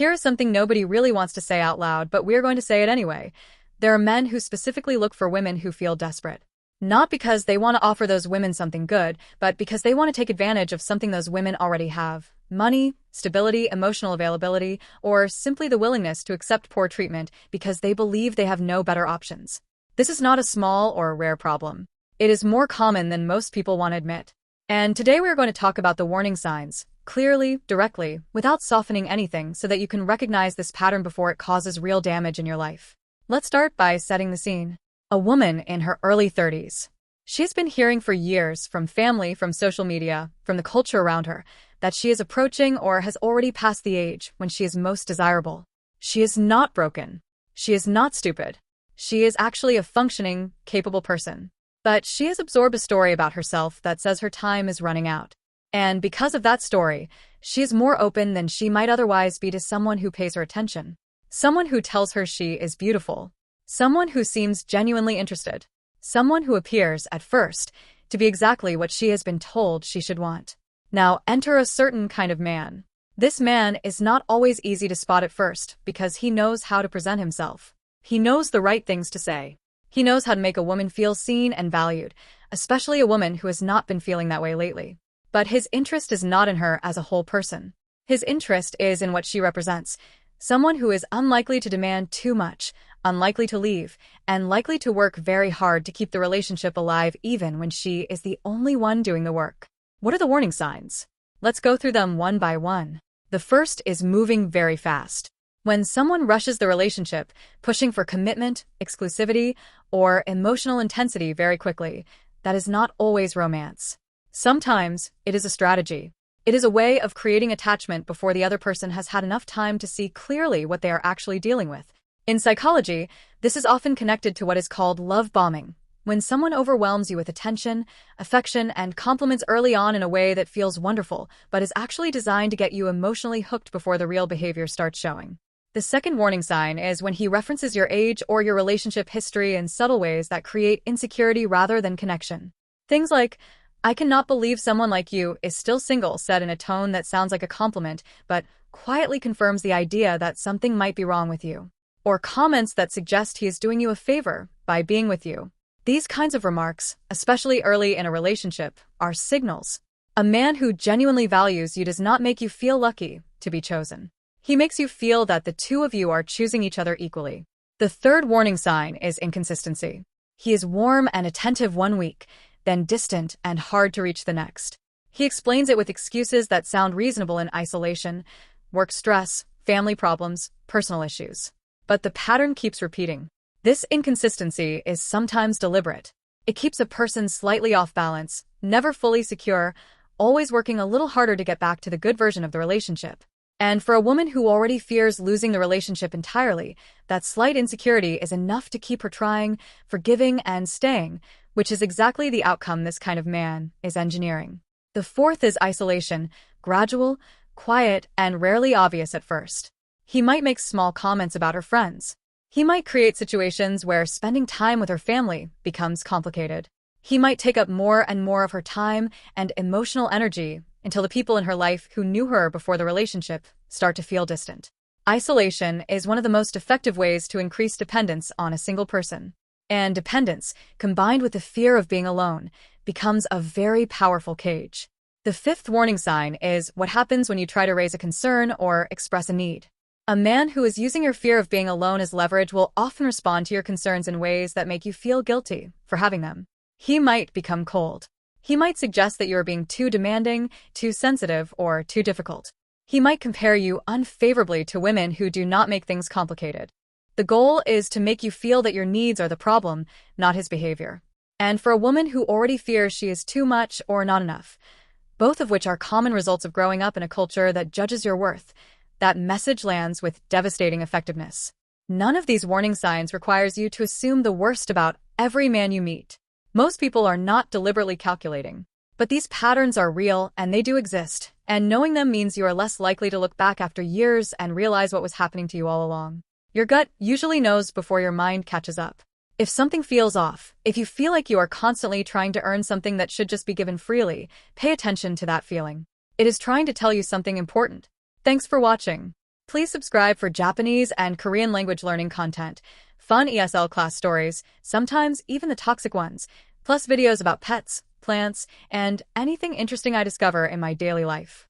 Here is something nobody really wants to say out loud, but we're going to say it anyway. There are men who specifically look for women who feel desperate. Not because they want to offer those women something good, but because they want to take advantage of something those women already have. Money, stability, emotional availability, or simply the willingness to accept poor treatment because they believe they have no better options. This is not a small or rare problem. It is more common than most people want to admit. And today we are going to talk about the warning signs, clearly, directly, without softening anything so that you can recognize this pattern before it causes real damage in your life. Let's start by setting the scene. A woman in her early 30s. She's been hearing for years from family, from social media, from the culture around her, that she is approaching or has already passed the age when she is most desirable. She is not broken. She is not stupid. She is actually a functioning, capable person. But she has absorbed a story about herself that says her time is running out. And because of that story, she is more open than she might otherwise be to someone who pays her attention. Someone who tells her she is beautiful. Someone who seems genuinely interested. Someone who appears, at first, to be exactly what she has been told she should want. Now enter a certain kind of man. This man is not always easy to spot at first because he knows how to present himself. He knows the right things to say. He knows how to make a woman feel seen and valued, especially a woman who has not been feeling that way lately. But his interest is not in her as a whole person. His interest is in what she represents. Someone who is unlikely to demand too much, unlikely to leave, and likely to work very hard to keep the relationship alive even when she is the only one doing the work. What are the warning signs? Let's go through them one by one. The first is moving very fast. When someone rushes the relationship, pushing for commitment, exclusivity, or emotional intensity very quickly, that is not always romance. Sometimes, it is a strategy. It is a way of creating attachment before the other person has had enough time to see clearly what they are actually dealing with. In psychology, this is often connected to what is called love bombing, when someone overwhelms you with attention, affection, and compliments early on in a way that feels wonderful, but is actually designed to get you emotionally hooked before the real behavior starts showing. The second warning sign is when he references your age or your relationship history in subtle ways that create insecurity rather than connection. Things like, "I cannot believe someone like you is still single," said in a tone that sounds like a compliment, but quietly confirms the idea that something might be wrong with you. Or comments that suggest he is doing you a favor by being with you. These kinds of remarks, especially early in a relationship, are signals. A man who genuinely values you does not make you feel lucky to be chosen. He makes you feel that the two of you are choosing each other equally. The third warning sign is inconsistency. He is warm and attentive one week, then distant and hard to reach the next. He explains it with excuses that sound reasonable in isolation, work stress, family problems, personal issues. But the pattern keeps repeating. This inconsistency is sometimes deliberate. It keeps a person slightly off balance, never fully secure, always working a little harder to get back to the good version of the relationship. And for a woman who already fears losing the relationship entirely, that slight insecurity is enough to keep her trying, forgiving, and staying, which is exactly the outcome this kind of man is engineering. The fourth is isolation, gradual, quiet, and rarely obvious at first. He might make small comments about her friends. He might create situations where spending time with her family becomes complicated. He might take up more and more of her time and emotional energy until the people in her life who knew her before the relationship start to feel distant. Isolation is one of the most effective ways to increase dependence on a single person. And dependence, combined with the fear of being alone, becomes a very powerful cage. The fifth warning sign is what happens when you try to raise a concern or express a need. A man who is using your fear of being alone as leverage will often respond to your concerns in ways that make you feel guilty for having them. He might become cold. He might suggest that you are being too demanding, too sensitive, or too difficult. He might compare you unfavorably to women who do not make things complicated. The goal is to make you feel that your needs are the problem, not his behavior. And for a woman who already fears she is too much or not enough, both of which are common results of growing up in a culture that judges your worth, that message lands with devastating effectiveness. None of these warning signs requires you to assume the worst about every man you meet. Most people are not deliberately calculating. But these patterns are real and they do exist, and knowing them means you are less likely to look back after years and realize what was happening to you all along. Your gut usually knows before your mind catches up. If something feels off, if you feel like you are constantly trying to earn something that should just be given freely, pay attention to that feeling. It is trying to tell you something important. Thanks for watching. Please subscribe for Japanese and Korean language learning content, fun ESL class stories, sometimes even the toxic ones, plus videos about pets, plants, and anything interesting I discover in my daily life.